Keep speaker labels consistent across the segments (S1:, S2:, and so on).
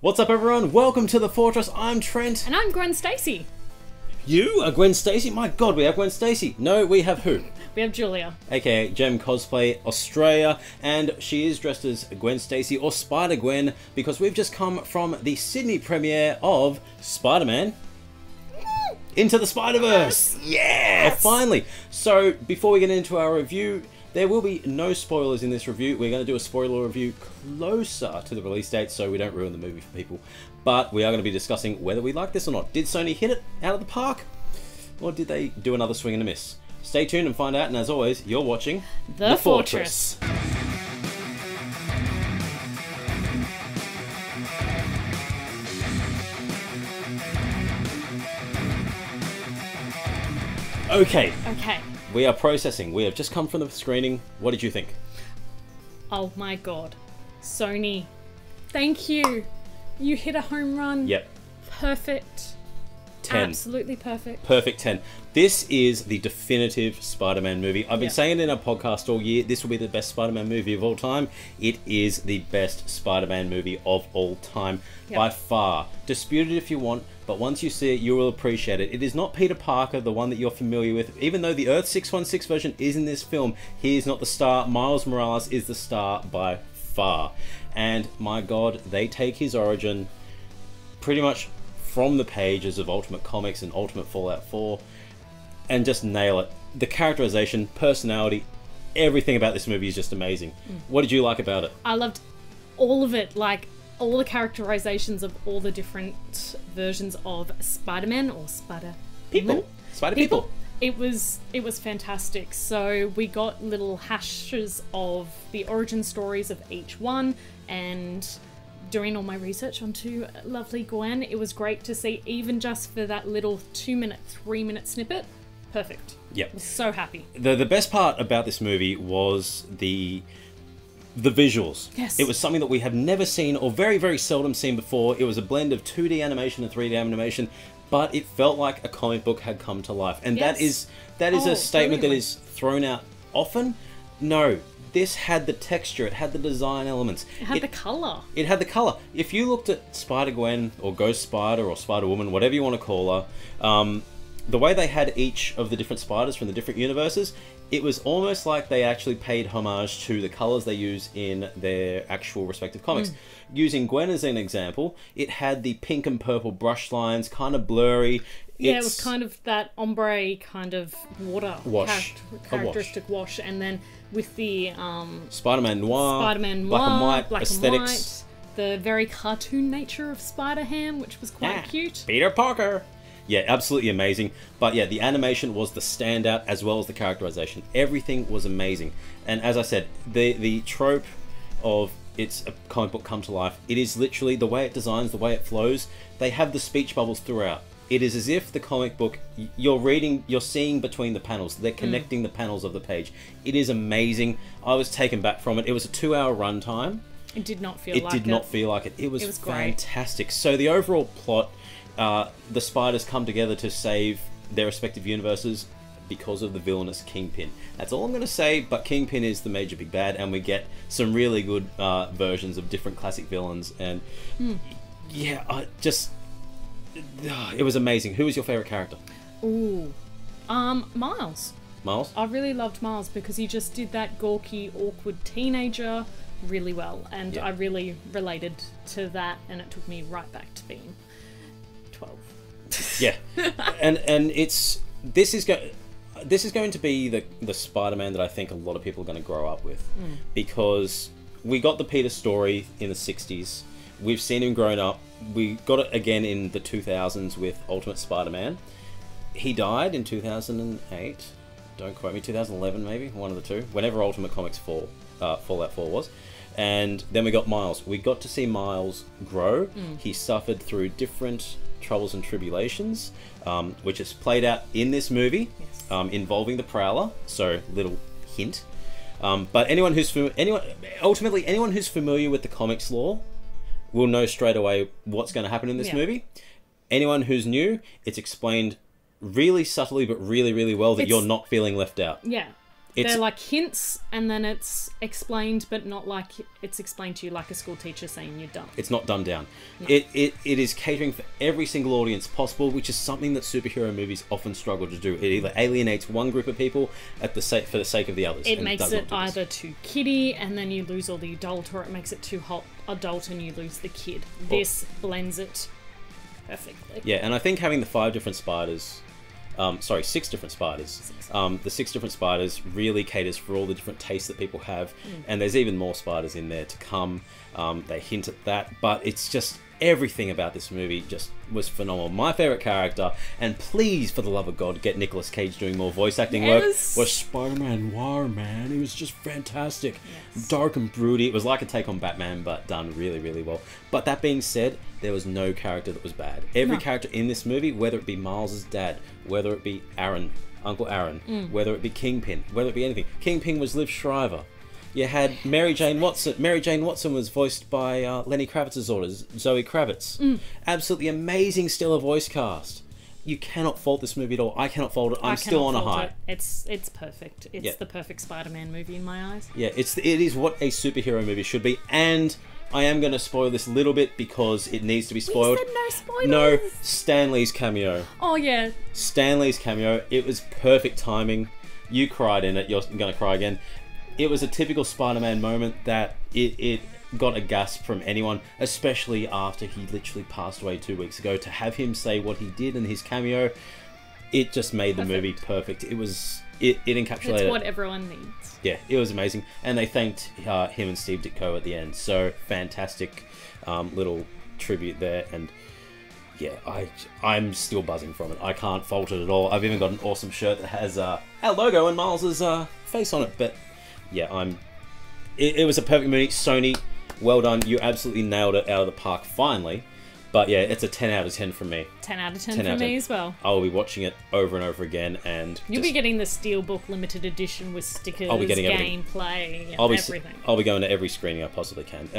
S1: What's up, everyone? Welcome to the Fortress. I'm Trent.
S2: And I'm Gwen Stacy.
S1: You are Gwen Stacy? My god, we have Gwen Stacy. No, we have who?
S2: We have Julia.
S1: AKA Gem Cosplay Australia, and she is dressed as Gwen Stacy or Spider-Gwen because we've just come from the Sydney premiere of Spider-Man Into the Spider-Verse. Yes! Oh, finally. So, before we get into our review, there will be no spoilers in this review. We're going to do a spoiler review closer to the release date so we don't ruin the movie for people. But we are going to be discussing whether we like this or not. Did Sony hit it out of the park? Or did they do another swing and a miss? Stay tuned and find out. And as always, you're watching
S2: The Fortress.
S1: Okay.
S2: Okay.
S1: We are processing. We have just come from the screening. What did you think?
S2: Oh my god. Sony, thank you. You hit a home run.
S1: Yep.
S2: Perfect.
S1: 10.
S2: Absolutely perfect.
S1: Perfect 10. This is the definitive Spider-Man movie. I've been saying it in our podcast all year. This will be the best Spider-Man movie of all time. It is the best Spider-Man movie of all time. By far. Dispute it if you want, but once you see it, you will appreciate it. It is not Peter Parker, the one that you're familiar with. Even though the Earth 616 version is in this film, he is not the star. Miles Morales is the star by far. And my god, they take his origin pretty much from the pages of Ultimate Comics and Ultimate Fallout 4 and just nail it. The characterization, personality, everything about this movie is just amazing. What did you like about it?
S2: I loved all of it, like all the characterizations of all the different versions of Spider-Man or
S1: People. Spider people.
S2: It was fantastic. So we got little hashes of the origin stories of each one, and doing all my research onto lovely Gwen, it was great to see, even just for that little 2-minute, 3-minute snippet. Perfect.
S1: Yep.
S2: I was so happy.
S1: The best part about this movie was the visuals.
S2: Yes.
S1: It was something that we have never seen or very, very seldom seen before. It was a blend of 2D animation and 3D animation, but it felt like a comic book had come to life. And that is a statement that is thrown out often. No. This had the texture, it had the design elements.
S2: It had the colour.
S1: It had the colour. If you looked at Spider-Gwen or Ghost Spider or Spider-Woman, whatever you want to call her, the way they had each of the different spiders from the different universes, it was almost like they actually paid homage to the colours they use in their actual respective comics. Using Gwen as an example, it had the pink and purple brush lines, kind of blurry.
S2: Yeah, it was kind of that ombre kind of water characteristic wash, and then with the
S1: Spider-Man Noir, black and white aesthetics,
S2: the very cartoon nature of Spider-Ham, which was quite cute.
S1: Peter Parker. Yeah, absolutely amazing. But yeah, the animation was the standout as well as the characterization. Everything was amazing. And as I said, the trope of it's a comic book come to life, it is literally the way it designs, the way it flows. They have the speech bubbles throughout. It is as if the comic book, you're seeing between the panels. They're connecting the panels of the page. It is amazing. I was taken back from it. It was a 2-hour runtime.
S2: It did not feel like it.
S1: It did not feel like it. It was fantastic.
S2: Great.
S1: So the overall plot, the spiders come together to save their respective universes because of the villainous Kingpin. That's all I'm going to say, but Kingpin is the major big bad, and we get some really good versions of different classic villains. And yeah, it was amazing. Who was your favourite character?
S2: Ooh, Miles.
S1: Miles?
S2: I really loved Miles because he just did that gawky, awkward teenager really well, and I really related to that, and it took me right back to being 12.
S1: Yeah, and this is going to be the Spider-Man that I think a lot of people are going to grow up with, because we got the Peter story in the 60s. We've seen him grown up. We got it again in the 2000s with Ultimate Spider-Man. He died in 2008. Don't quote me. 2011 maybe, one of the two. Whenever Ultimate Comics Fallout 4 was. And then we got Miles. We got to see Miles grow. He suffered through different troubles and tribulations, which is played out in this movie, involving the Prowler. So, little hint. But anyone who's familiar with the comics lore will know straight away what's going to happen in this movie. Anyone who's new, it's explained really subtly but really, really well that you're not feeling left out.
S2: Yeah. They're like hints, and then it's explained, but not like it's explained to you like a school teacher saying you're dumb.
S1: It's not dumbed down.
S2: No.
S1: It is catering for every single audience possible, which is something that superhero movies often struggle to do. It either alienates one group of people for the sake of the others.
S2: It makes it either too kiddie, and then you lose all the adult, or it makes it too adult and you lose the kid. This blends it perfectly.
S1: Yeah, and I think having the 5 different spiders... 6 different spiders. The 6 different spiders really caters for all the different tastes that people have, and there's even more spiders in there to come. They hint at that, but it's just everything about this movie just was phenomenal. My favourite character, and please, for the love of God, get Nicolas Cage doing more voice acting work, was Spider-Man Noir, man. He was just fantastic. Yes. Dark and broody. It was like a take on Batman, but done really, really well. But that being said, there was no character that was bad. Every character in this movie, whether it be Miles's dad, whether it be Uncle Aaron, whether it be Kingpin, whether it be anything. Kingpin was Liv Schreiber. You had Mary Jane Watson. Mary Jane Watson was voiced by Lenny Kravitz's daughters, Zoe Kravitz. Absolutely amazing stellar voice cast. You cannot fault this movie at all. I cannot fault it. I'm still on a high.
S2: It's perfect. It's the perfect Spider-Man movie in my eyes.
S1: Yeah, it is what a superhero movie should be. And I am going to spoil this a little bit because it needs to be spoiled.
S2: We said no spoilers.
S1: No, Stan Lee's cameo.
S2: Oh yeah.
S1: Stan Lee's cameo. It was perfect timing. You cried in it. You're going to cry again. It was a typical Spider-Man moment that it got a gasp from anyone, especially after he literally passed away 2 weeks ago. To have him say what he did in his cameo, it just made the movie perfect. It encapsulated...
S2: It's what everyone needs.
S1: Yeah, it was amazing. And they thanked him and Steve Ditko at the end. So, fantastic little tribute there. And yeah, I'm still buzzing from it. I can't fault it at all. I've even got an awesome shirt that has our logo and Miles's face on it. But yeah, it was a perfect movie. Sony, well done. You absolutely nailed it out of the park finally. But yeah, it's a 10 out of 10 from me.
S2: 10 out of 10 for me as well.
S1: I will be watching it over and over again, and
S2: you'll be getting the Steelbook limited edition with stickers, gameplay, everything.
S1: I'll be going to every screening I possibly can.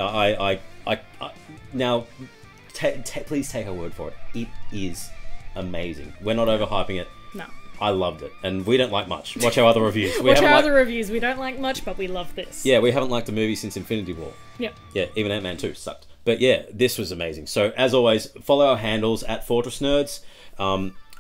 S1: Now, please take our word for it. It is amazing. We're not overhyping it.
S2: No.
S1: I loved it, and we don't like much. Watch our other reviews.
S2: Watch our other reviews. We don't like much, but we love this.
S1: Yeah, we haven't liked a movie since Infinity War.
S2: Yep.
S1: Yeah, even Ant-Man 2 sucked. But yeah, this was amazing. So, as always, follow our handles at Fortress Nerds.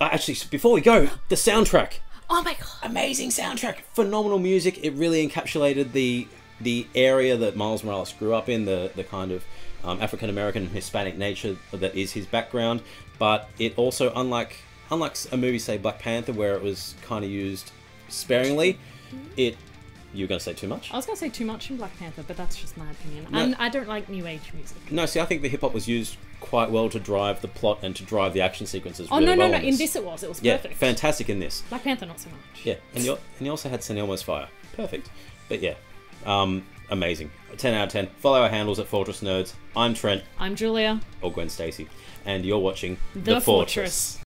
S1: Actually, before we go, the soundtrack.
S2: Oh my god.
S1: Amazing soundtrack. Phenomenal music. It really encapsulated the area that Miles Morales grew up in, the kind of African-American Hispanic nature that is his background. But it also, unlike a movie, say Black Panther, where it was kind of used sparingly, you were going to say too much?
S2: I was going to say too much in Black Panther, but that's just my opinion. No. I don't like new age music.
S1: No, see, I think the hip-hop was used quite well to drive the plot and to drive the action sequences
S2: no. In this it was perfect.
S1: Yeah, fantastic in this.
S2: Black Panther, not so much.
S1: Yeah, and you also had St. Elmo's Fire. Perfect. But yeah, amazing. 10 out of 10. Follow our handles at Fortress Nerds. I'm Trent.
S2: I'm Julia.
S1: Or Gwen Stacy. And you're watching
S2: The Fortress.